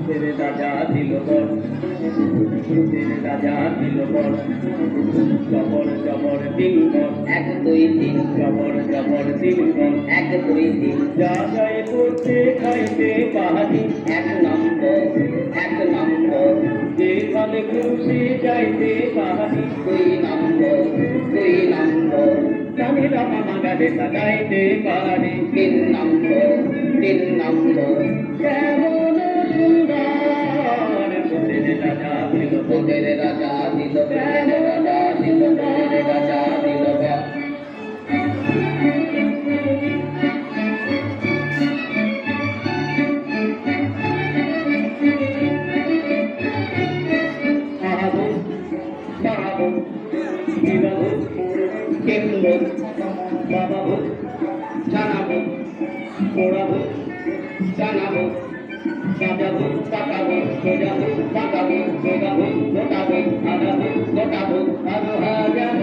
তেরে রাজা দিল বর, তেরে রাজা দিল বর, জবর জবর দিন বর, 1 2 3 জবর জবর দিন বর, 1 2 3 যা যায় করতে খাইতে পাহাড়ি, 1 নম্বর 1 নম্বর যেখানে খুশি যাইতে পাহাড়ি, 2 নম্বর 2 নম্বর স্বামীরা মামা গাড়ে সাজাইতে পাহাড়ি, 3 নম্বর 3 নম্বর কেমন সুন্দর তেরে রাজা দিল বর, তোদের রাজা দিল তোদের রাজা দিল তোদের রাজা দিল বর। আহাবো বাহাবো বিবাহ কিনবো বাবাবো জানাবো পোড়াবো জানাবো সাজাবো পাকাবো সোজাবো পাকাবো সোজাবো গোটাবো আনাবো গোটাবো আরো হাজার